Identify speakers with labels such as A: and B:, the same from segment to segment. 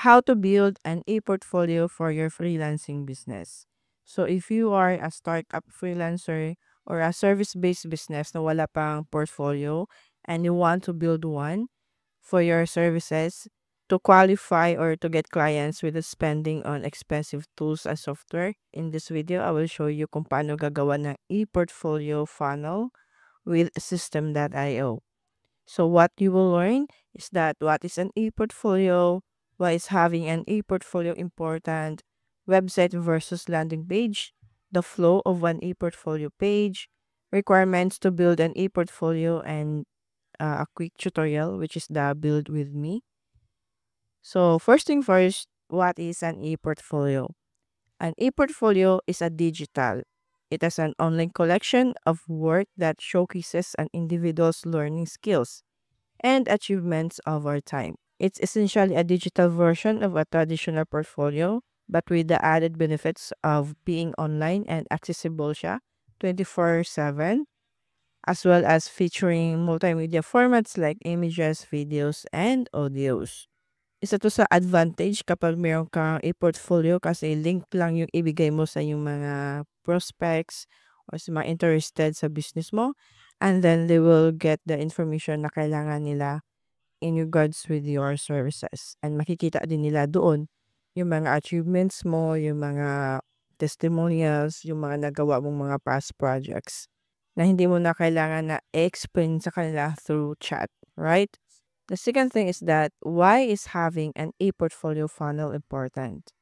A: how to build an e-portfolio for your freelancing business. So if you are a startup freelancer or a service-based business na wala pang portfolio and you want to build one for your services to qualify or to get clients without spending on expensive tools and software, in this video, I will show you kung paano gagawa ng e-portfolio funnel with System.io. So what you will learn is that what is an e-portfolio, why is having an e-portfolio important, website versus landing page, the flow of an e-portfolio page, requirements to build an e-portfolio, and a quick tutorial, which is the build with me. So first thing first, what is an e-portfolio? An e-portfolio is a digital. It is an online collection of work that showcases an individual's learning skills and achievements over time. It's essentially a digital version of a traditional portfolio, but with the added benefits of being online and accessible siya 24/7, as well as featuring multimedia formats like images, videos, and audios. Isa to sa advantage kapag meron kang e-portfolio kasi link lang yung ibigay mo sa yung mga prospects or sa mga interested sa business mo, and then they will get the information na kailangan nila in regards with your services. And makikita din nila doon yung mga achievements mo, yung mga testimonials, yung mga nagawa mong mga past projects na hindi mo na kailangan na explain sa kanila through chat, right? The second thing is that why is having an e-portfolio funnel important?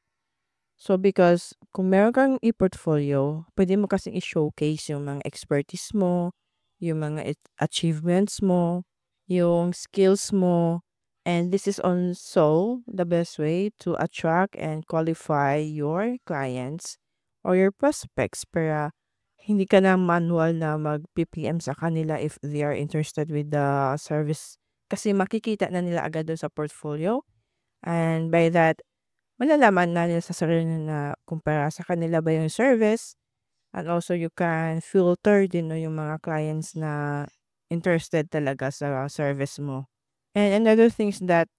A: So because kung meron kang e-portfolio, pwede mo kasing i-showcase yung mga expertise mo, yung mga achievements mo, yung skills mo, and this is also the best way to attract and qualify your clients or your prospects para hindi ka na manual na mag-PPM sa kanila if they are interested with the service kasi makikita na nila agad doon sa portfolio, and by that malalaman na nila sa sarili nila na kung para sa kanila ba yung service, and also you can filter din 'no yung mga clients na interested talaga sa service mo. And another thing is that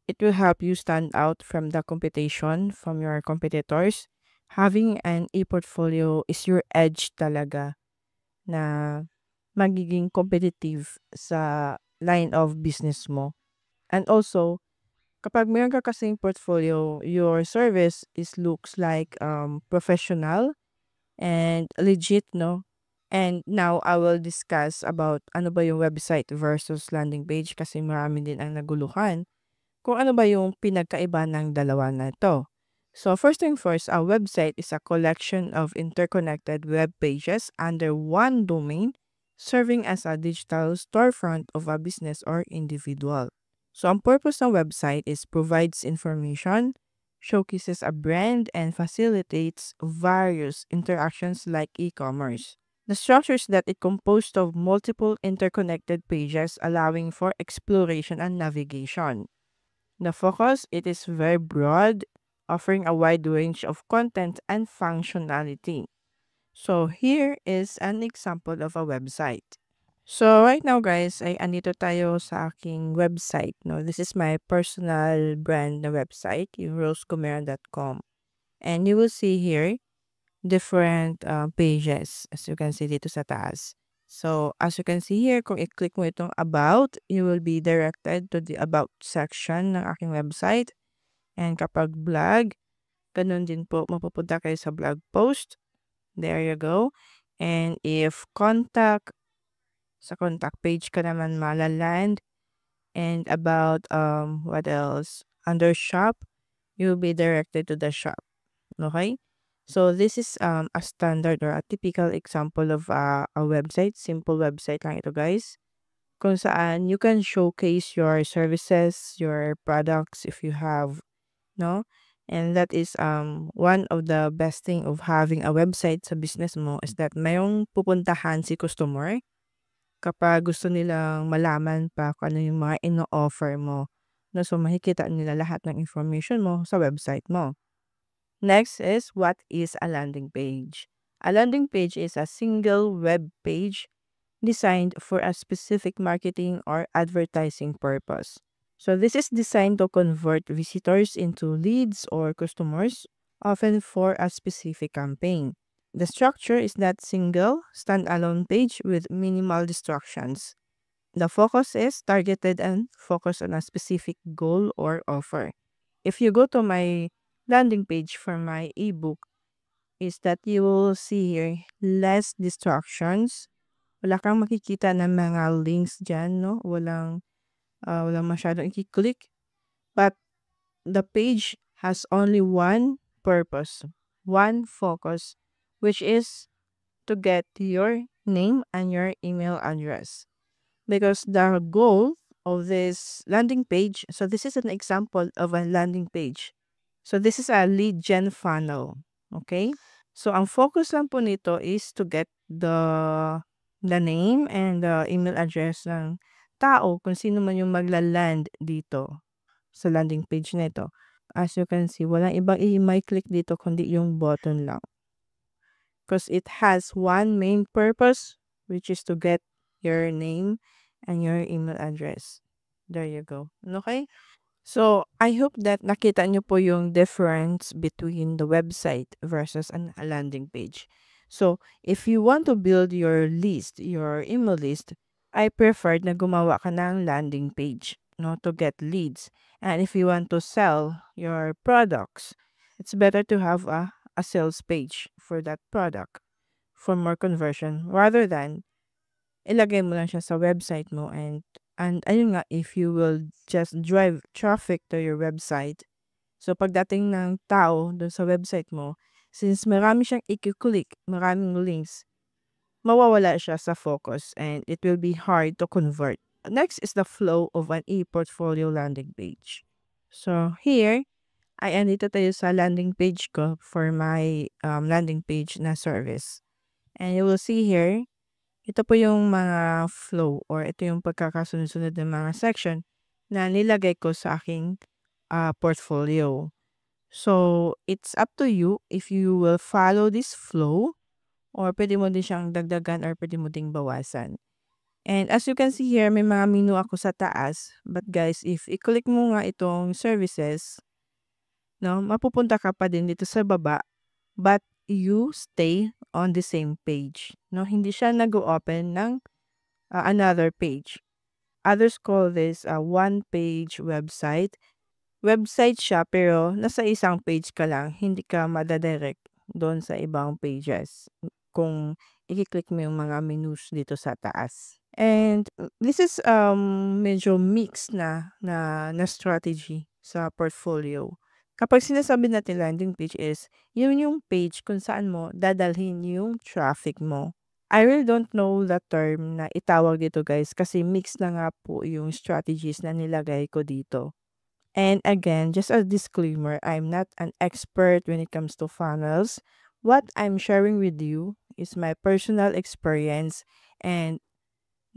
A: it will help you stand out from the competition from your competitors. Having an e-portfolio is your edge talaga na magiging competitive sa line of business mo. And also, kapag meron ka kasing portfolio, your service is looks like professional and legit, no? And now I will discuss about ano ba yung website versus landing page kasi marami din ang naguluhan kung ano ba yung pinagkaiba ng dalawa na ito. So first thing first, a website is a collection of interconnected web pages under one domain serving as a digital storefront of a business or individual. So ang purpose ng website is provides information, showcases a brand, and facilitates various interactions like e-commerce. The structure is that it composed of multiple interconnected pages allowing for exploration and navigation. The focus, it is very broad, offering a wide range of content and functionality. So here is an example of a website. So right now guys, ay andito tayo sa aking website, no? This is my personal brand na website, yung rosecomeran.com. And you will see here different pages as you can see dito sa taas. So as you can see here, kung i-click mo itong about, you will be directed to the about section ng aking website. And kapag blog, ganun din po, mapupunta kayo sa blog post. There you go. And if contact, sa contact page ka naman malaland. And about what else? Under shop, you'll be directed to the shop. Okay? So this is a standard or a typical example of a website. Simple website lang ito guys. Kung saan you can showcase your services, your products if you have, no? And that is one of the best thing of having a website sa business mo is that mayong pupuntahan si customer kapag gusto nilang malaman pa kung ano yung mga ino-offer mo. No, so makikita nila lahat ng information mo sa website mo. Next is what is a landing page? A landing page is a single web page designed for a specific marketing or advertising purpose. So this is designed to convert visitors into leads or customers, often for a specific campaign. The structure is that single, standalone page with minimal distractions. The focus is targeted and focused on a specific goal or offer. If you go to my landing page for my ebook, is that you will see here less distractions. Wala kang makikita ng mga links dyan, no? Walang masyadong i-click. But the page has only one purpose, one focus, which is to get your name and your email address. Because the goal of this landing page, so this is an example of a landing page. So this is a lead gen funnel. Okay? So ang focus lang po nito is to get the name and the email address ng tao kung sino man yung magla-land dito sa landing page nito. As you can see, walang ibang i-click dito kundi yung button lang. Because it has one main purpose, which is to get your name and your email address. There you go. Okay? So, I hope that nakita nyo po yung difference between the website versus a landing page. So, if you want to build your list, your email list, I prefer na gumawa ka ng landing page, no, to get leads. And if you want to sell your products, it's better to have a sales page for that product for more conversion rather than ilagay mo lang siya sa website mo and ayun nga, if you will just drive traffic to your website, so pagdating ng tao dun sa website mo, since marami siyang i-click, maraming links, mawawala siya sa focus and it will be hard to convert. Next is the flow of an e-portfolio landing page. So here, andito tayo sa landing page ko for my landing page na service. And you will see here, ito po yung mga flow or ito yung pagkakasunod-sunod ng mga section na nilagay ko sa aking portfolio. So, it's up to you if you will follow this flow or pwede mo din siyang dagdagan or pwede mo ding bawasan. And as you can see here, may mga menu ako sa taas. But guys, if i-click mo nga itong services, no, mapupunta ka pa din dito sa baba. But you stay on the same page. No, hindi siya nag-open ng another page. Others call this a one-page website. Website siya pero nasa isang page ka lang, hindi ka madadirect doon sa ibang pages kung i-click mo yung mga menus dito sa taas. And this is medyo mixed na strategy sa portfolio. Kapag sinasabi natin landing page is, yun yung page kung saan mo dadalhin yung traffic mo. I really don't know the term na itawag dito guys kasi mix na nga po yung strategies na nilagay ko dito. And again, just a disclaimer, I'm not an expert when it comes to funnels. What I'm sharing with you is my personal experience and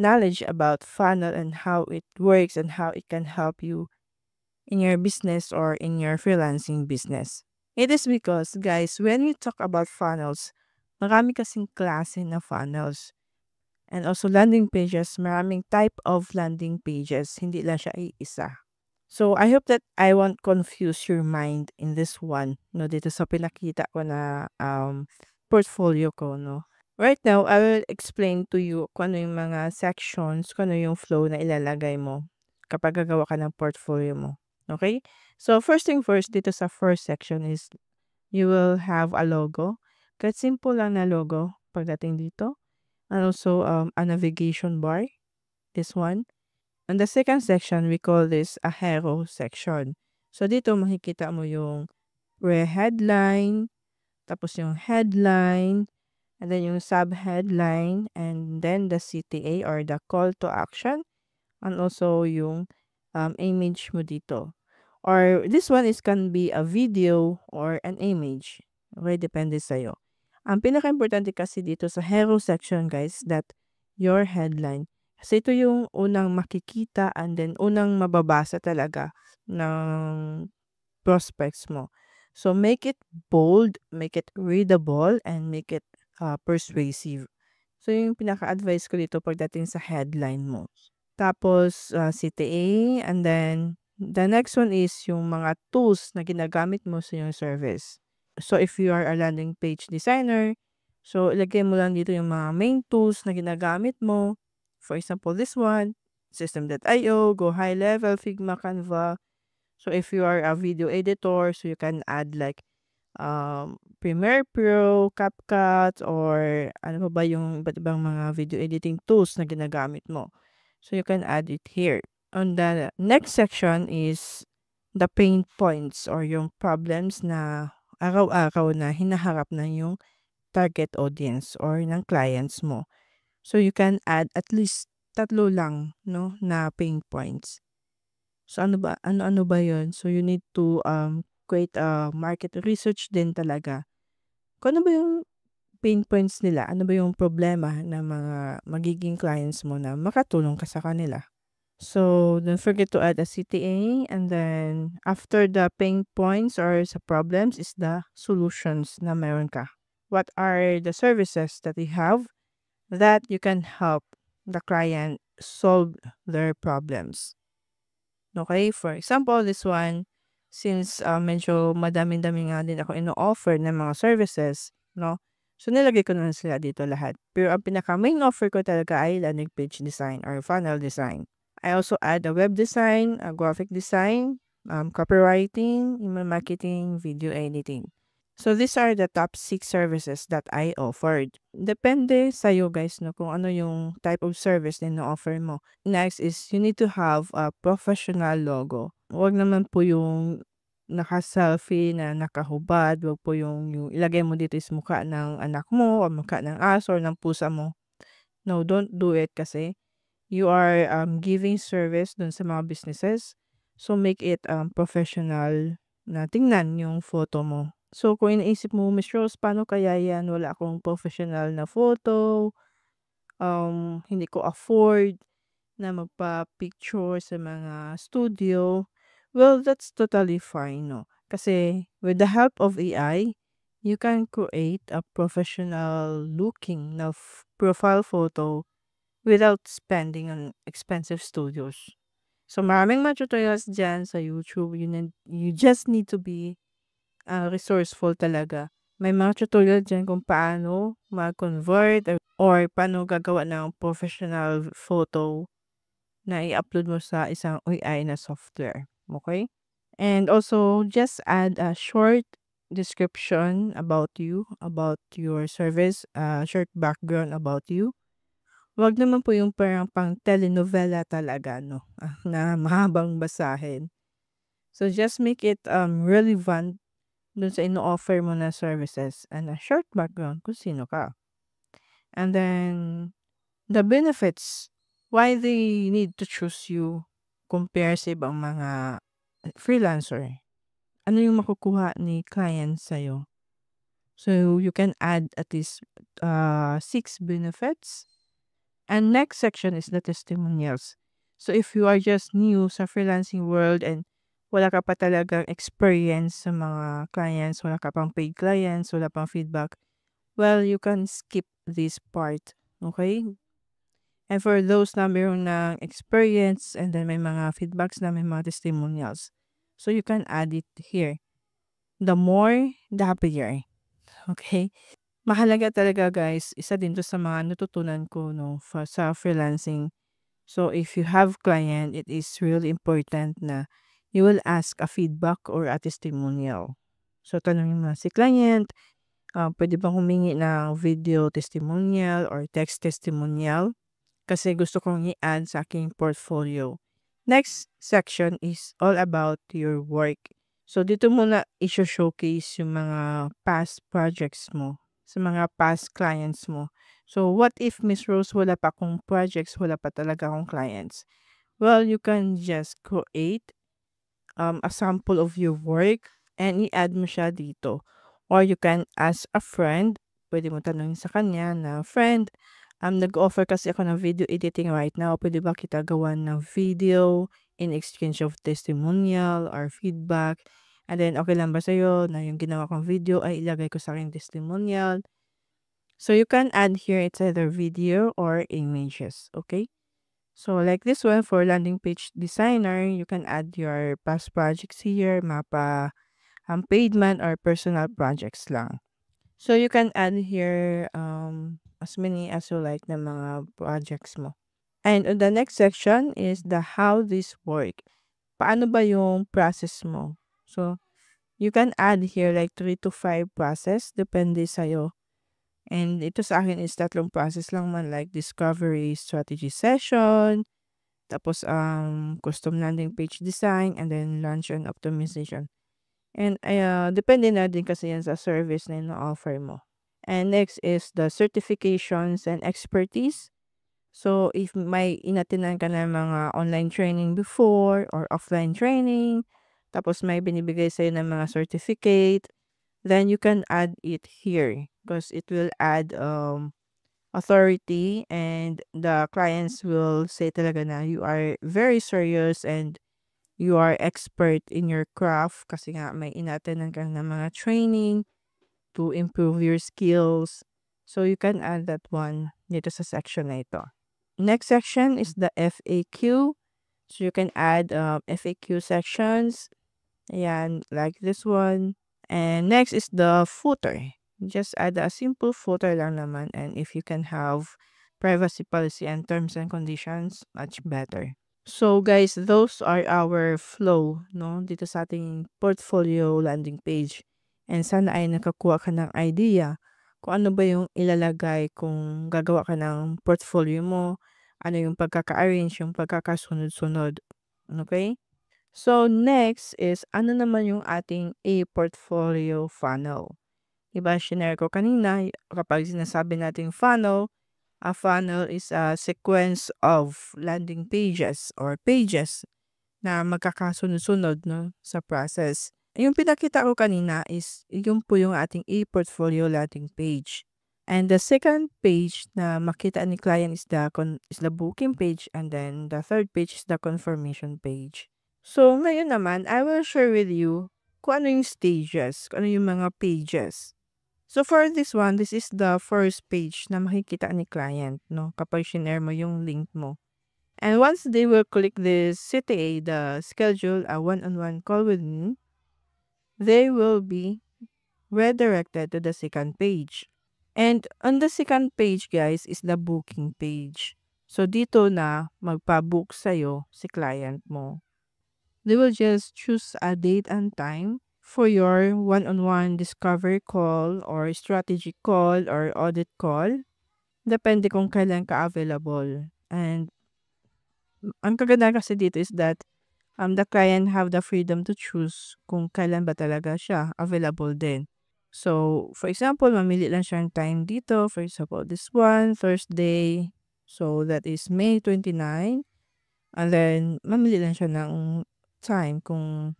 A: knowledge about funnel and how it works and how it can help you in your business or in your freelancing business. It is because, guys, when we talk about funnels, marami kasing klase na funnels. And also landing pages, maraming type of landing pages, hindi lang siya iisa. So, I hope that I won't confuse your mind in this one, no, dito sa pinakita ko na portfolio ko, no. Right now, I will explain to you kung ano yung mga sections, kung ano yung flow na ilalagay mo kapag gagawa ka ng portfolio mo. Okay? So, first thing first, dito sa first section is you will have a logo. Kahit simple lang na logo pagdating dito. And also a navigation bar, this one. And the second section, we call this a hero section. So, dito makikita mo yung headline, tapos yung headline, and then yung sub-headline, and then the CTA or the call to action, and also yung image mo dito. Or this one can be a video or an image. Okay, depende sa'yo. Ang pinaka-importante kasi dito sa hero section, guys, that your headline. Kasi ito yung unang makikita and then unang mababasa talaga ng prospects mo. So, make it bold, make it readable, and make it persuasive. So, yung pinaka-advice ko dito pagdating sa headline mo. tapos CTA, and then the next one is yung mga tools na ginagamit mo sa iyong service. So, if you are a landing page designer, so ilagay mo lang dito yung mga main tools na ginagamit mo. For example, this one, System.io, Go High Level, Figma, Canva. So, if you are a video editor, so you can add like Premiere Pro, CapCut, or ano pa ba yung iba't ibang mga video editing tools na ginagamit mo. So, you can add it here. On the next section is the pain points or yung problems na araw-araw na hinaharap na yung target audience or ng clients mo. So, you can add at least 3 lang, no, na pain points. So, ano-ano ba yun? So, you need to create a market research din talaga. Kung ano ba yung pain points nila, ano ba yung problema ng mga magiging clients mo na makatulong ka sa kanila. So, don't forget to add a CTA, and then after the pain points or sa problems is the solutions na meron ka. What are the services that you have that you can help the client solve their problems? Okay, for example, this one, since medyo madami-dami nga din ako ino-offer ng mga services, no? So, nilagay ko na sila dito lahat. Pero ang pinaka-main offer ko talaga ay landing page design or funnel design. I also add a web design, a graphic design, copywriting, email marketing, video editing. So, these are the top 6 services that I offered. Depende sa'yo guys, no, kung ano yung type of service na ino-offer mo. Next is you need to have a professional logo. Huwag naman po yung naka-selfie na nakahubad. Huwag po yung ilagay mo dito is mukha ng anak mo o mukha ng aso or ng pusa mo. No, don't do it kasi you are giving service dun sa mga businesses. So, make it professional na tingnan yung photo mo. So, kung iniisip mo, Miss Rose, paano kaya yan? Wala akong professional na photo. Hindi ko afford na magpa-picture sa mga studio. Well, that's totally fine, no? Kasi with the help of AI, you can create a professional looking na profile photo without spending on expensive studios. So, maraming mga tutorials dyan sa YouTube. You just need to be resourceful talaga. May mga tutorial dyan kung paano mag-convert or paano gagawa ng professional photo na i-upload mo sa isang AI na software. Okay? And also, just add a short description about you, about your service, short background about you. Wag naman po yung parang pang telenovela talaga, no? Na mahabang basahin. So, just make it relevant dun sa ino-offer mo na services and a short background kung sino ka. And then, the benefits, why they need to choose you compare sa ibang mga freelancer. Ano yung makukuha ni client sa'yo? So, you can add at least 6 benefits. And next section is the testimonials. So, if you are just new sa freelancing world and wala ka pa talagang experience sa mga clients, wala ka pang paid clients, wala pang feedback, well, you can skip this part. Okay? And for those na mayroon ng experience and then may mga feedbacks na may mga testimonials, so you can add it here. The more, the happier. Okay? Mahalaga talaga guys, isa din to sa mga natutunan ko no, sa freelancing. So, if you have client, it is really important na you will ask a feedback or a testimonial. So, tanongin mo si client, pwede bang humingi ng video testimonial or text testimonial? Kasi gusto kong i-add sa aking portfolio. Next section is all about your work. So, dito muna i-showcase yung mga past projects mo sa mga past clients mo. So, what if Miss Rose wala pa akong projects, wala pa talaga akong clients? Well, you can just create a sample of your work and i-add mo siya dito. Or you can ask a friend, pwede mo tanongin sa kanya na, friend, nag-offer kasi ako ng video editing right now. Pwede ba kita gawan ng video in exchange of testimonial or feedback? And then, okay lang ba sa'yo na yung ginawa kong video ay ilagay ko sa aking testimonial? So, you can add here, it's either video or images, okay? So like this one for landing page designer, you can add your past projects here, mapa, paid man or personal projects lang. So you can add here as many as you like na mga projects mo. And on the next section is the how this work. Paano ba yung process mo? So you can add here like 3 to 5 process, depende sa'yo. And ito sa akin is 3 process lang man, like discovery strategy session, tapos custom landing page design, and then launch and optimization. And depende na din kasi yan sa service na ino-offer mo. And next is the certifications and expertise. So if may inatinan ka na mga online training before or offline training, tapos may binibigay sa'yo ng mga certificate, then you can add it here because it will add authority, and the clients will say talaga na you are very serious and you are expert in your craft kasi nga may inatenan ka ng mga training to improve your skills. So you can add that one dito sa section na ito. Next section is the FAQ. So you can add FAQ sections. Ayan, like this one. And next is the footer. Just add a simple footer lang naman, and if you can have privacy policy and terms and conditions, much better. So guys, those are our flow, no, dito sa ating portfolio landing page. And sana ay nakakuha ka ng idea kung ano ba yung ilalagay kung gagawa ka ng portfolio mo, ano yung pagkaka-arrange, yung pagkakasunod-sunod. Okay? So next is ano naman yung ating e-portfolio funnel. Diba, shinare ko kanina, kapag sinasabi natin funnel, a funnel is a sequence of landing pages or pages na magkakasunod-sunod, no, sa process. Yung pinakita ko kanina is yung po yung ating e-portfolio landing page. And the second page na makita ni client is the booking page, and then the third page is the confirmation page. So ngayon naman, I will share with you kung ano yung stages, kung ano yung mga pages. So for this one, this is the first page na makikita ni client, no, kapag shinare mo yung link mo. And once they will click this CTA, the schedule a one-on-one call with me, they will be redirected to the second page. And on the second page, guys, is the booking page. So dito na magpa-book sa'yo si client mo. They will just choose a date and time for your one-on-one discovery call or strategy call or audit call. Depende kung kailan ka available. And ang kaganda kasi dito is that the client have the freedom to choose kung kailan ba talaga siya available din. So, for example, mamili lang siya ng time dito. For example, this one, Thursday. So, that is May 29. And then, mamili lang siya ng time kung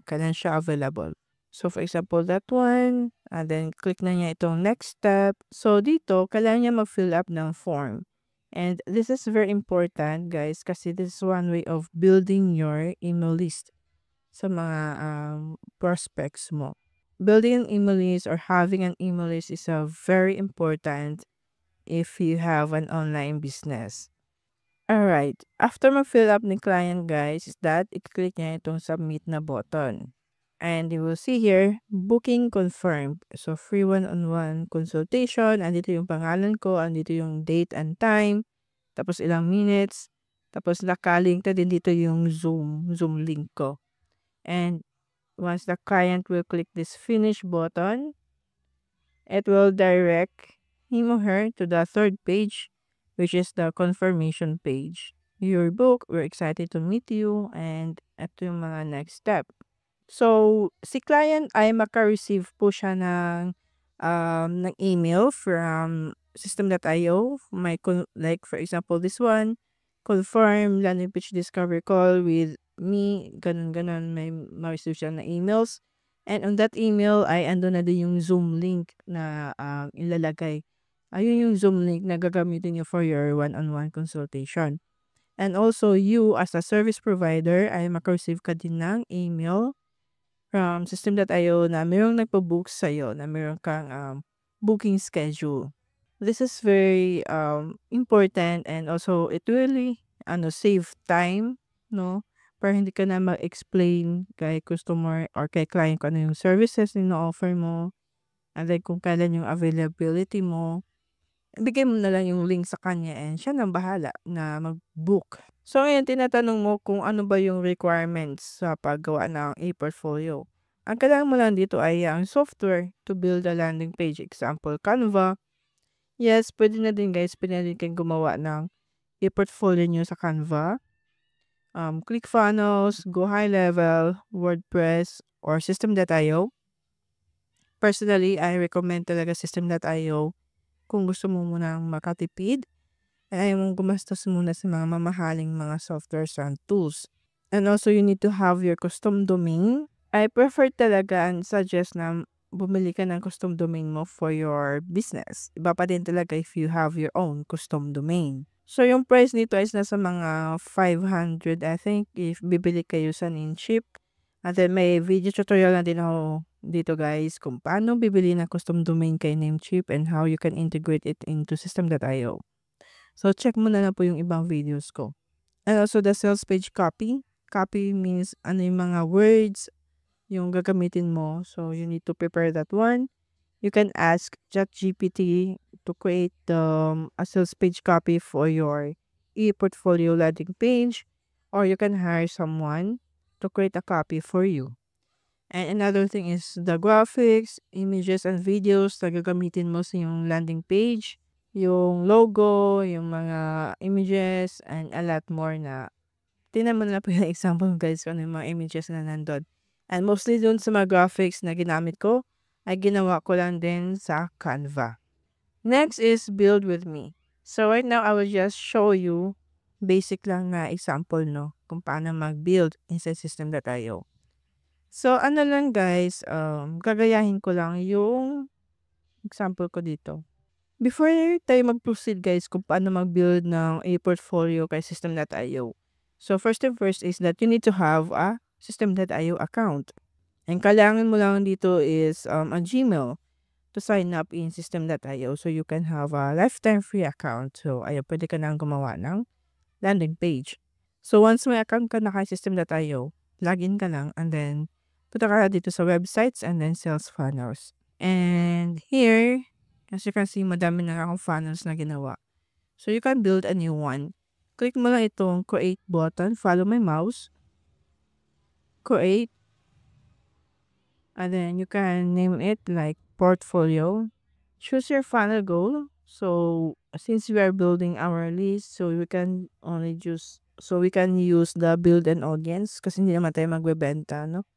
A: kailan siya available. So, for example, that one. And then, click na niya itong next step. So, dito, kailangan niya mag-fill up ng form. And this is very important, guys, kasi this is one way of building your email list sa mga prospects mo. Building an email list or having an email list is very important if you have an online business. Alright, after ma-fill up ni client, guys, is that i-click niya itong submit na button. And you will see here, booking confirmed. So, free one-on-one consultation. Andito yung pangalan ko, andito yung date and time, tapos ilang minutes, tapos nakalink na din dito yung Zoom link ko. And once the client will click this finish button, it will direct him or her to the third page, which is the confirmation page. Your book, we're excited to meet you, and ito yung mga next step. So, si client ay maka-receive po siya ng email from system.io. Like for example, this one, confirm landing page discovery call with me, ganun, may ma-receive siya na emails. And on that email ay ando na din yung Zoom link na ilalagay. Ayun yung Zoom link na gagamitin niyo for your one-on-one consultation. And also, you as a service provider ay maka-receive ka din ng email from system.io na mayroong nagpo-book sa'yo, na mayroon kang booking schedule. This is very important, and also it really save time, no? Para hindi ka na mag-explain kay customer or kay client kung ano yung services na ino-offer mo, and then kung kailan yung availability mo. Ibigay mo na lang yung link sa kanya and siya nang bahala na mag-book. So ngayon tinatanong mo kung ano ba yung requirements sa paggawa ng e-portfolio. Ang kailangan mo lang dito ay ang software to build a landing page. Example, Canva. Yes, pwede na din guys, pwede na din kayong gumawa ng e-portfolio nyo sa Canva. ClickFunnels, Go High Level, WordPress, or System.io. Personally, I recommend talaga System.io kung gusto mo munang makatipid ay ayaw mong gumastos muna sa mga mamahaling mga softwares and tools. And also, you need to have your custom domain. I prefer talaga and suggest na bumili ka ng custom domain mo for your business. Iba pa din talaga if you have your own custom domain. So, yung price nito is nasa mga 500, I think, if bibili kayo sa Namecheap. At then, may video tutorial na din ako dito guys kung paano bibili ng custom domain kay Namecheap and how you can integrate it into System.io. So, check mo na lang po yung ibang videos ko. And also, the sales page copy. Copy means ano yung mga words yung gagamitin mo. So, you need to prepare that one. You can ask ChatGPT to create a sales page copy for your e-portfolio landing page, or you can hire someone to create a copy for you. And another thing is the graphics, images, and videos na gagamitin mo sa yung landing page, yung logo, yung mga images, and a lot more na tingnan mo na po yung example guys kung ano yung mga images na nandun. And mostly dun sa mga graphics na ginamit ko, ay ginawa ko lang din sa Canva. Next is build with me. So right now, I will just show you basic lang na example, no? Kung paano mag-build inside System.io. So, ano lang guys, gagayahin ko lang yung example ko dito. Before tayo mag-proceed guys kung paano mag-build ng e-portfolio kay System.io. So, first and first is that you need to have a System.io account. And kailangan mo lang dito is a Gmail to sign up in System.io so you can have a lifetime free account. So, ayun, pwede ka nang gumawa ng landing page. So, once may account ka na kay System.io, login ka lang and then punta ka dito sa websites and then sales funnels. And here, as you can see, madami na akong funnels na ginawa. So, you can build a new one. Click mo lang itong create button, follow my mouse, create, and then you can name it like portfolio. Choose your funnel goal. So, since we are building our list, so we can use the build an audience kasi hindi naman tayo magbebenta, no?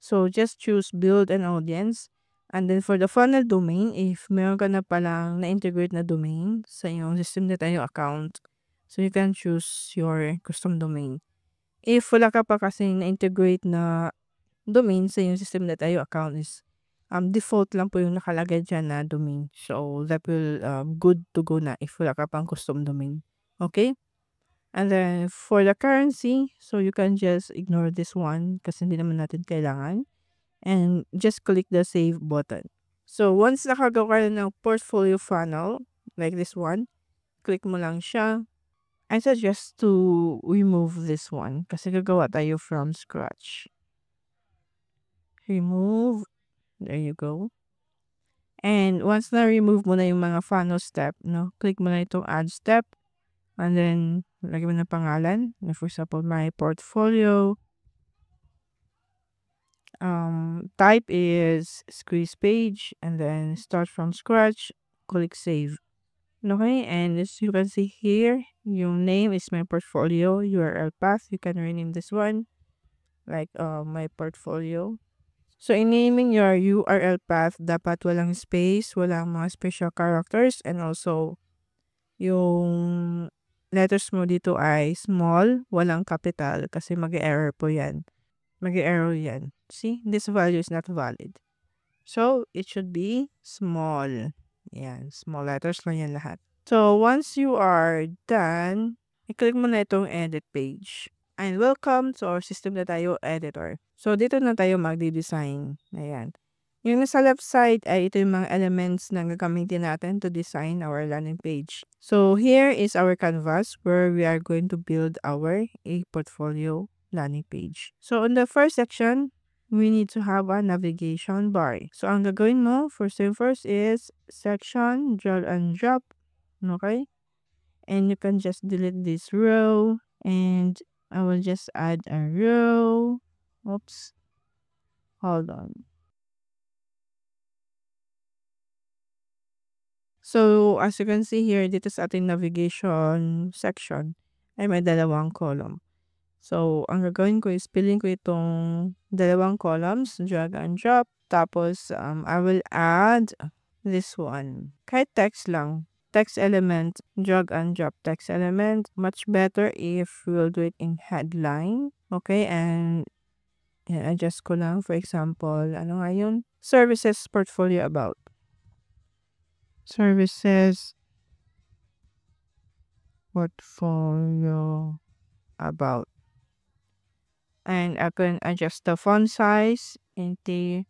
A: So, just choose build an audience. And then for the funnel domain, if meron ka na palang na-integrate na domain sa iyong System.io account, so you can choose your custom domain. If wala ka pa kasi na-integrate na domain sa iyong System.io account is default lang po yung nakalagay dyan na domain. So, that will good to go na if wala ka pang custom domain. Okay? And then, for the currency, so you can just ignore this one kasi hindi naman natin kailangan. And just click the save button. So, once nakagawa ka ng portfolio funnel, like this one, click mo lang siya. I suggest to remove this one kasi gagawa tayo from scratch. Remove. There you go. And once na-remove mo na yung mga funnel step, no, click mo na itong add step. And then, lagyan mo na pangalan. For example, my portfolio. Type is squeeze page. And then, start from scratch. Click save. Okay, and as you can see here, your name is my portfolio. URL path, you can rename this one. Like, my portfolio. So, in naming your URL path, dapat walang space, walang mga special characters, and also, yung letters mo dito ay small, walang capital, kasi mag-error po yan. Mag-error yan. See, this value is not valid. So, it should be small. Yan, small letters lang yan lahat. So, once you are done, i-click mo na itong edit page. And welcome to our System.io editor. So, dito na tayo magdi-design. Ayan. Yung nasa left side ay ito yung mga elements na gagamitin natin to design our landing page. So here is our canvas where we are going to build our portfolio landing page. So on the first section, we need to have a navigation bar. So ang gagawin mo, first thing first is section, drag and drop. Okay? And you can just delete this row and I will just add a row. Oops. Hold on. So, as you can see here, dito sa ating navigation section, ay may dalawang column. So, ang gagawin ko is piliin ko itong dalawang columns, drag and drop. Tapos, I will add this one. Kahit text lang. Text element, drag and drop text element. Much better if we'll do it in headline. Okay, and adjust ko lang. For example, ano nga yun? Services portfolio about. Services portfolio about. And I can adjust the font size into,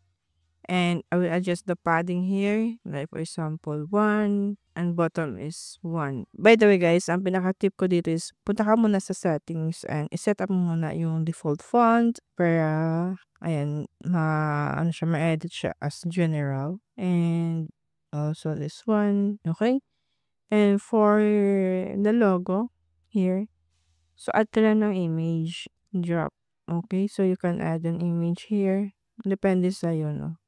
A: and I will adjust the padding here. Like for example, 1 and bottom is 1. By the way guys, ang pinaka-tip ko dito is punta ka muna sa settings and iset up mo muna yung default font para ayan, ano siya, ma-edit siya as general. And also this one, okay? And for the logo here, so add ka lang ng image, drop. Okay, so you can add an image here. Depende sa'yo, no?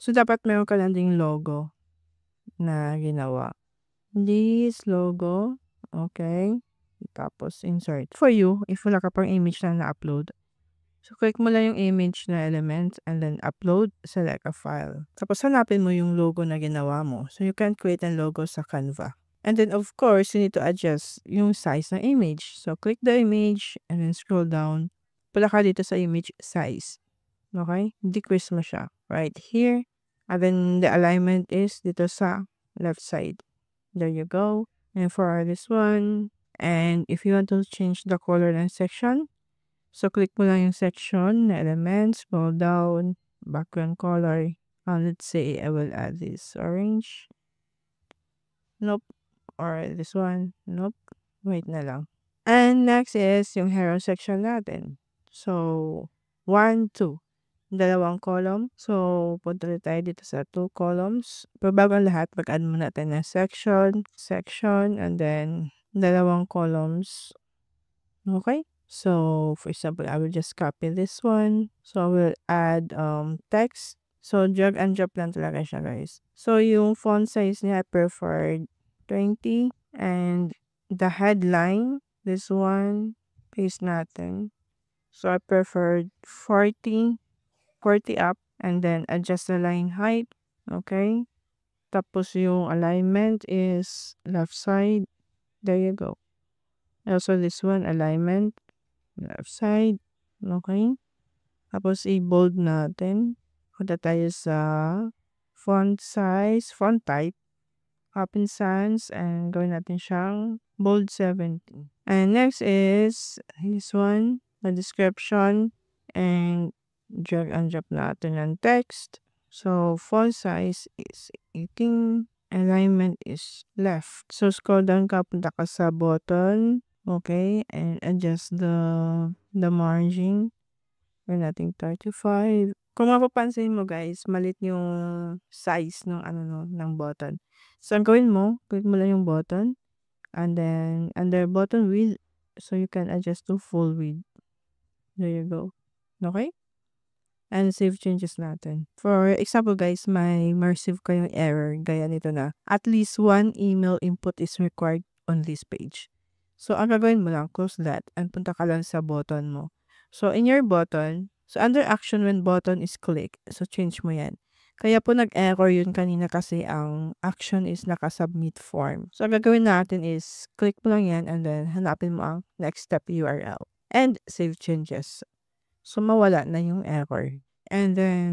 A: So, dapat meron ka lang ding logo na ginawa. This logo, okay? Tapos, insert. For you, if wala ka pang image na na-upload, so, click mo lang yung image na element and then upload, select a file. Tapos, hanapin mo yung logo na ginawa mo. So, you can create a logo sa Canva. And then, of course, you need to adjust yung size ng image. So, click the image and then scroll down. Pula ka dito sa image size. Okay? Decrease mo siya. Right here. And then, the alignment is dito sa left side. There you go. And for this one, and if you want to change the color ng section, so click mo lang yung section na elements, scroll down, background color. Let's say I will add this orange. Nope. Or this one. Nope. Wait na lang. And next is yung hero section natin. So, 1, 2. Dalawang column. So, punta na tayo dito sa 2 columns. Pero bago ang lahat, mag-add muna natin ng section, and then dalawang columns. Okay? So, for example, I will just copy this one. So, I will add text. So, drag and drop lang talaga siya, guys. So, yung font size niya, I preferred 20. And the headline, this one, paste natin. So, I preferred 40 up. And then, adjust the line height. Okay? Tapos, yung alignment is left side. There you go. Also, this one, alignment. Left side. Okay? Tapos, i-bold natin. Punta tayo sa font size, font type, Open Sans, and gawin natin siyang bold 70. And next is this one, the description, and drag and drop natin ng text. So, font size is 18. Alignment is left. So, scroll down ka, punta ka sa button. Okay, and adjust the margin. Gawin natin 35. Kung mapapansin mo guys, malit yung size ng ng button. So, ang gawin mo, click mo lang yung button. And then, under button width, so you can adjust to full width. There you go. Okay? And save changes natin. For example guys, may receive kayong error. Gaya nito na, at least one email input is required on this page. So, ang gagawin mo lang, close that, and punta ka lang sa button mo. So, in your button, so under action when button is click, so change mo yan. Kaya po nag-error yun kanina kasi ang action is naka-submit form. So, ang gagawin natin is click mo lang yan and then hanapin mo ang next step URL. And save changes. So, mawala na yung error. And then,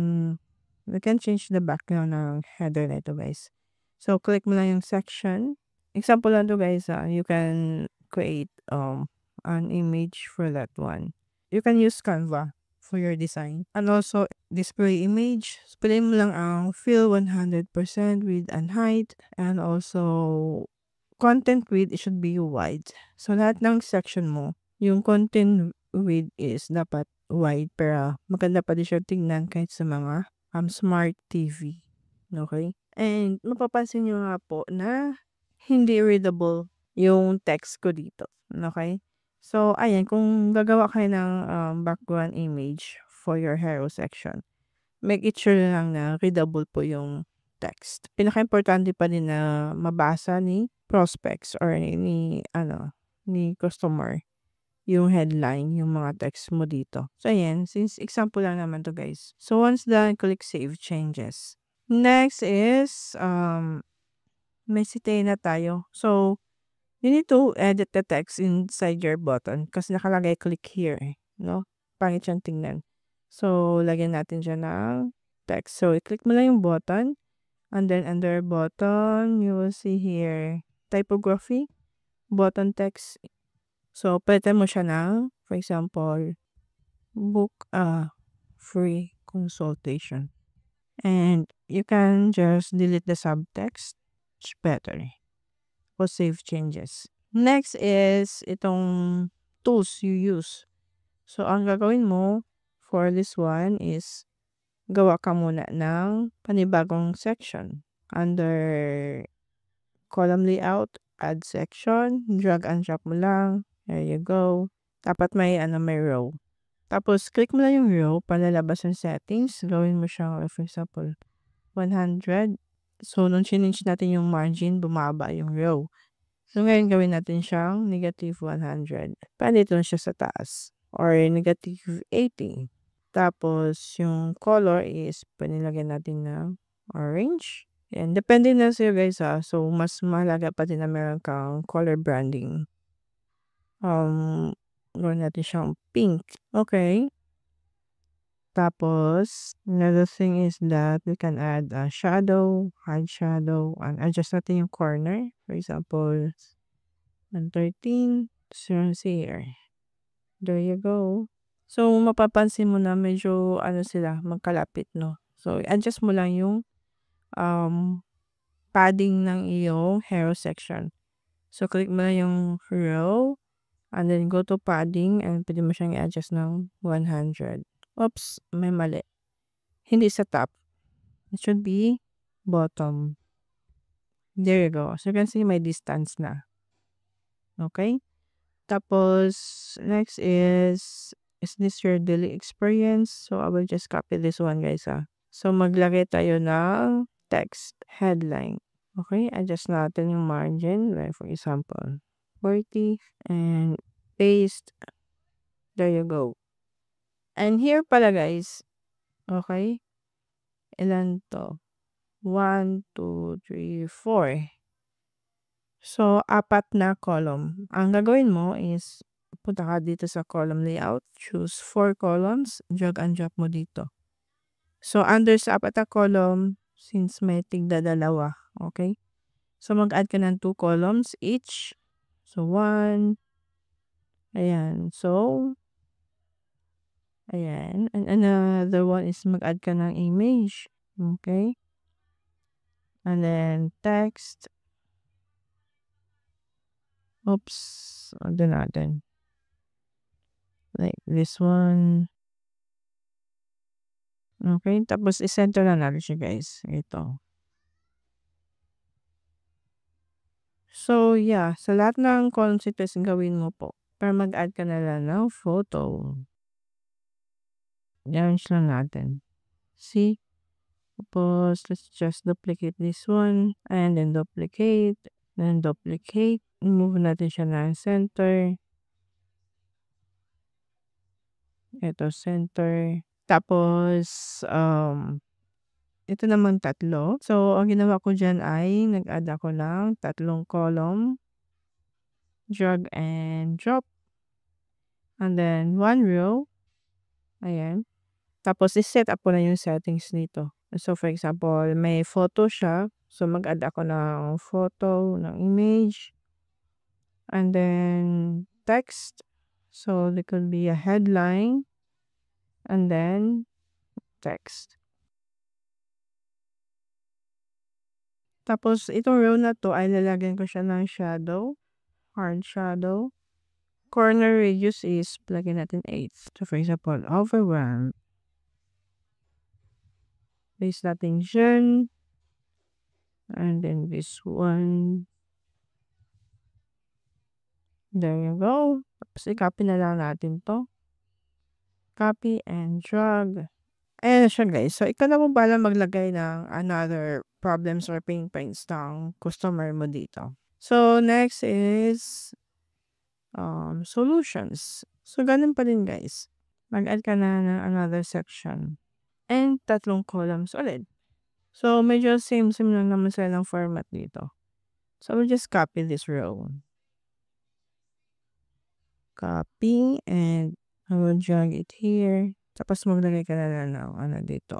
A: we can change the background ng header na ito guys. So, click mo lang yung section. Example lang to guys, you can create an image for that one. You can use Canva for your design. And also, display image. Piliin mo lang ang fill 100% width and height. And also, content width, it should be wide. So, lahat ng section mo, yung content width is dapat wide. Pero maganda pa din siya tingnan kahit sa mga smart TV. Okay? And mapapansin nyo nga po na hindi readable yung text ko dito. Okay? So, ayan, kung gagawa kayo ng background image for your hero section, make it sure lang na readable po yung text. Pinaka-importante pa din na mabasa ni prospects or ni customer yung headline, yung mga text mo dito. So, ayan, since example lang naman to guys. So, once done, click Save Changes. Next is, may CTA na tayo. So, you need to edit the text inside your button kasi nakalagay click here, no? Pangit siyang tingnan. So, lagyan natin siya ng text. So, i-click mo lang yung button and then under button, you will see here typography, button text. So, palitan mo siya ng, for example, book a free consultation. And you can just delete the subtext. It's better. O save changes. Next is itong tools you use. So, ang gagawin mo for this one is gawa ka muna ng panibagong section. Under column layout, add section, drag and drop mo lang. There you go. Dapat may row. Tapos, click mo lang yung row, palalabas yung settings. Gawin mo siyang, for example, 100. So, nung change natin yung margin, bumaba yung row. So, ngayon gawin natin siyang negative 100. Dito siya sa taas. Or negative 80. Tapos, yung color is panilagyan natin ng orange. And depende na sa'yo guys ha. So, mas mahalaga pa din na meron kang color branding. Gawin natin siyang pink. Okay. Tapos, another thing is that we can add a shadow, hide shadow, and adjust natin yung corner. For example, 113, so here. There you go. So, mapapansin mo na medyo, sila, magkalapit, no? So, adjust mo lang yung padding ng iyong hero section. So, click mo lang yung row, and then go to padding, and pwede mo siyang i-adjust ng 100. Oops, may mali. Hindi sa top. It should be bottom. There you go. So, you can see my distance na. Okay? Tapos, next is this your daily experience? So, I will just copy this one, guys, ha. So, maglagay tayo ng text headline. Okay? Adjust natin yung margin. Like, for example, 40. And paste. There you go. And here pala, guys. Okay? Ilan to? 1, 2, 3, 4. So, 4 na column. Ang gagawin mo is, punta ka dito sa column layout, choose 4 columns, drag and drop mo dito. So, under sa 4 na column, since may tigda dalawa, okay? So, mag-add ka ng 2 columns each. So, 1. Ayan. So, ayan. And another one is mag-add ka ng image. Okay? And then, text. Oops. Ano natin? Like this one. Okay? Tapos, i-center na natin siya, guys. Ito. So, yeah. Sa lahat ng columns ito, gawin mo po. Para mag-add ka na lang ng photo. Yan lang natin. See? Tapos, let's just duplicate this one. And then, duplicate. Then, duplicate. Move natin siya ng center. Ito, center. Tapos, ito naman 3. So, ang ginawa ko dyan ay nag-add ako ng 3 column. Drag and drop. And then, 1 row. Ayan. Tapos, i-set up ko na yung settings nito. So, for example, may photo siya. So, mag-add ako ng photo, ng image. And then, text. So, there could be a headline. and then text. Tapos itong row na 'to ay lalagyan ko siya ng shadow, hard shadow. Corner radius is lagyan natin 8. So, for example, overwhelm. Paste natin diyan. And then this one. There you go. Tapos i-copy na lang natin 'to. Copy and drag. Ayan na siya guys. So, ikaw na po bahala maglagay ng another problems or pain points ng customer mo dito. So, next is solutions. So, ganun pa din guys. Mag-add ka na ng another section. And 3 columns ulit. So, medyo same lang naman sila ng format dito. So, we'll just copy this row. Copy and I will drag it here. Tapos maglagay ka na lang ng ano dito.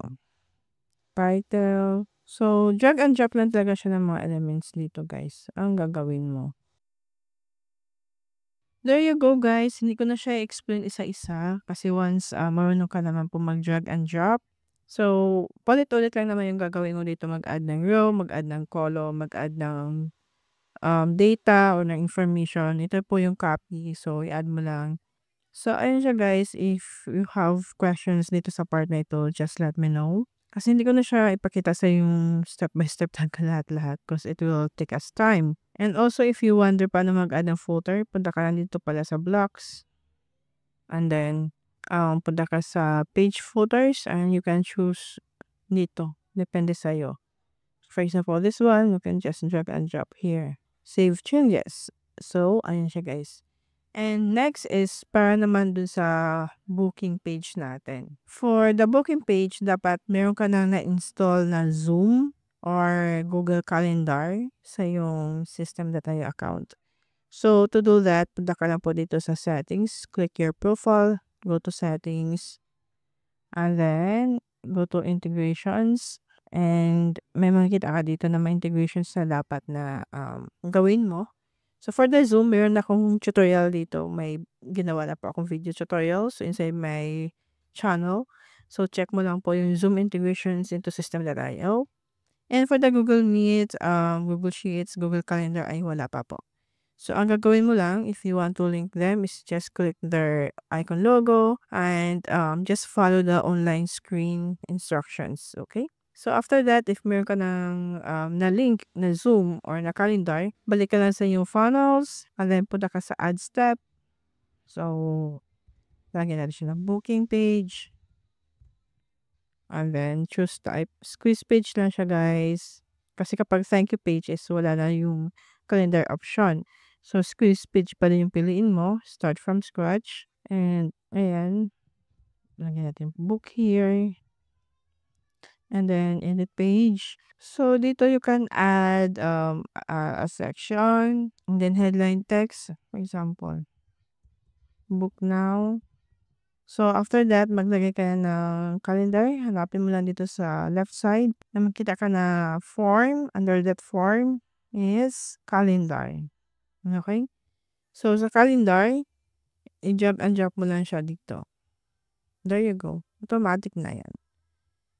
A: Title. So, drag and drop lang talaga siya ng mga elements dito guys. Ang gagawin mo. There you go guys. Hindi ko na siya i-explain isa-isa. Kasi once marunong ka naman po mag-drag and drop. So, ulit-ulit lang naman yung gagawin mo dito. Mag-add ng row, mag-add ng column, mag-add ng data or ng information. Ito po yung copy. So, i-add mo lang. So, ayun siya guys. If you have questions dito sa part na ito, just let me know. Kasi hindi ko na siya ipakita sa yung step by step talaga lahat-lahat because it will take us time. And also, if you wonder paano mag-add ng footer, punta ka lang dito pala sa blocks. And then, punta ka sa page footers and you can choose dito. Depende sa'yo. For example, this one, you can just drag and drop here. Save changes. So, ayun siya guys. And next is para naman dun sa booking page natin. For the booking page, dapat meron ka na na-install na Zoom or Google Calendar sa yung System.io account. So, to do that, punta ka lang po dito sa settings, click your profile, go to settings, and then go to integrations. And may makikita ka dito na may integrations na dapat na gawin mo. So, for the Zoom, meron akong tutorial dito. May ginawa na po akong video tutorial. So, inside my channel. So, check mo lang po yung Zoom integrations into System.io. And for the Google Meet, Google Sheets, Google Calendar ay wala pa po. So, ang gagawin mo lang, if you want to link them, is just click their icon logo and just follow the online screen instructions. Okay? So, after that, if meron ka ng na-link na Zoom or na calendar, balik ka lang sa yung funnels and then punta ka sa add step. So, lagyan natin siya ng booking page. And then, choose type. Squeeze page lang siya, guys. Kasi kapag thank you page is wala na yung calendar option. So, squeeze page pa rin yung piliin mo. Start from scratch. And, ayan. Lagyan natin book here. And then, edit page. So, dito you can add a section. And then, headline text. For example, book now. So, after that, maglagay ka ng calendar. Hanapin mo lang dito sa left side. Na makita ka na form. Under that form is calendar. Okay? So, sa calendar, i-drag and drop mo lang siya dito. There you go. Automatic na yan.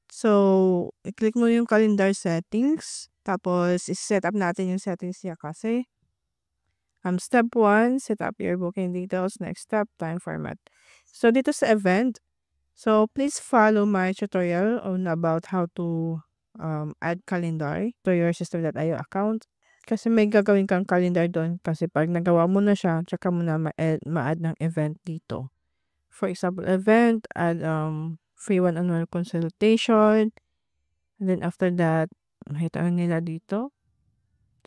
A: So, i-click mo yung calendar settings. Tapos, i-set up natin yung settings niya kasi. Step 1, set up your booking details. Next step, time format. So, dito sa event, so please follow my tutorial on about how to add calendar to your System.io account. Kasi may gagawin kang calendar doon. Kasi pag nagawa mo na siya, tsaka mo na ma-add ng event dito. For example, event, add free one-on-one consultation. And then after that, makita nila dito.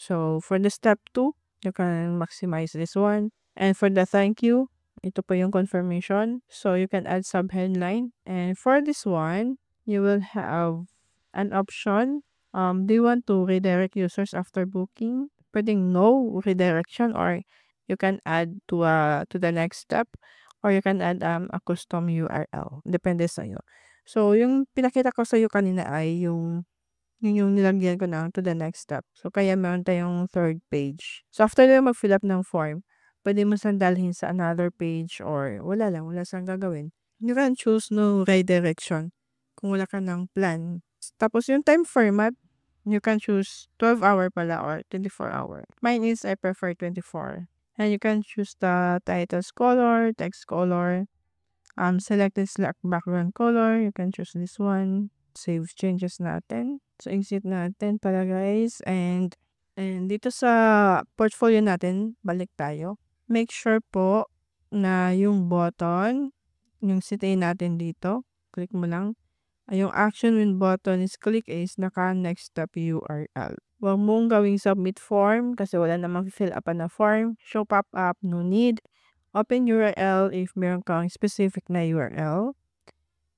A: So, for the step 2, you can maximize this one. And for the thank you, ito po yung confirmation. So, you can add sub-headline. And for this one, you will have an option. Do you want to redirect users after booking? Pwedeng no redirection or you can add to the next step or you can add a custom URL. Depende sa'yo. So, yung pinakita ko sa'yo kanina ay yung nilagyan ko na to the next step. So, kaya meron tayong third page. So, after na mag-fill up ng form, pwede mo siyang dalhin sa another page or wala lang, wala siyang gagawin. You can choose no redirection kung wala ka ng plan. Tapos yung time format, you can choose 12-hour pala or 24-hour. Mine is I prefer 24. And you can choose the titles color, text color, select this background color. You can choose this one. Save changes natin. So, exit natin para guys. And dito sa portfolio natin, balik tayo. Make sure po na yung button, yung setting natin dito, click mo lang. Yung action when button is click is naka next step URL. Huwag mong gawing submit form kasi wala namang fill up na form. Show pop-up, no need. Open URL if meron kang specific na URL.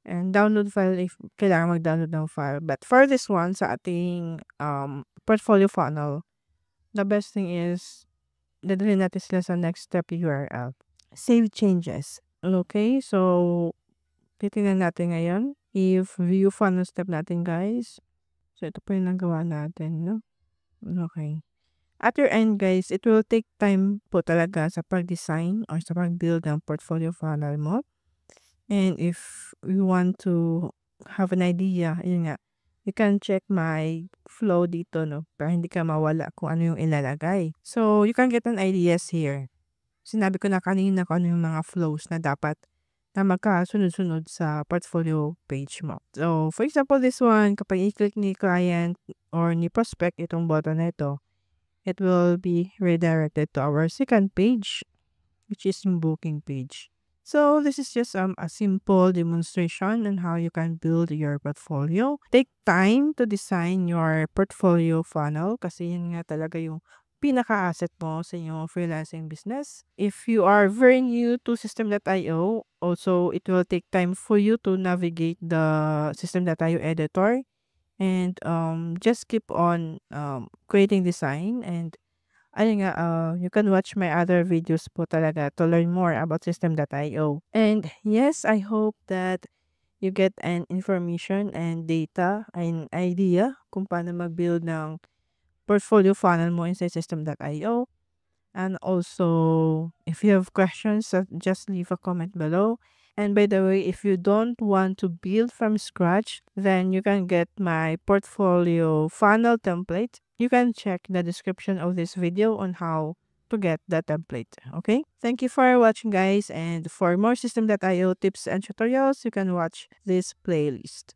A: And download file if kailangan mag-download ng file. But for this one, sa ating portfolio funnel, the best thing is dadalhin natin sila sa next step URL. Save changes. Okay, so titingnan natin ngayon if view funnel step natin guys. So ito po yung nagawa natin, no? Okay. At your end guys, it will take time po talaga sa pag-design or sa pag-build ng portfolio funnel mo. And if you want to have an idea, yun nga, you can check my flow dito, no? Para hindi ka mawala kung ano yung ilalagay. So, you can get an ideas here. Sinabi ko na kanina kung ano yung mga flows na dapat na magkasunod-sunod sa portfolio page mo. So, for example, this one, kapag i-click ni client or ni prospect itong button na ito, it will be redirected to our second page, which is yung booking page. So, this is just a simple demonstration on how you can build your portfolio. Take time to design your portfolio funnel kasi yun nga talaga yung pinaka-asset mo sa inyong freelancing business. If you are very new to System.io, also it will take time for you to navigate the System.io editor and just keep on creating design and ayun nga, you can watch my other videos po talaga to learn more about System.io. And yes, I hope that you get an information and data and idea kung paano mag-build ng portfolio funnel mo inside System.io. And also, if you have questions, just leave a comment below. And by the way, if you don't want to build from scratch, then you can get my portfolio funnel template. You can check the description of this video on how to get the template. Okay? Thank you for watching, guys. And for more System.io tips and tutorials, you can watch this playlist.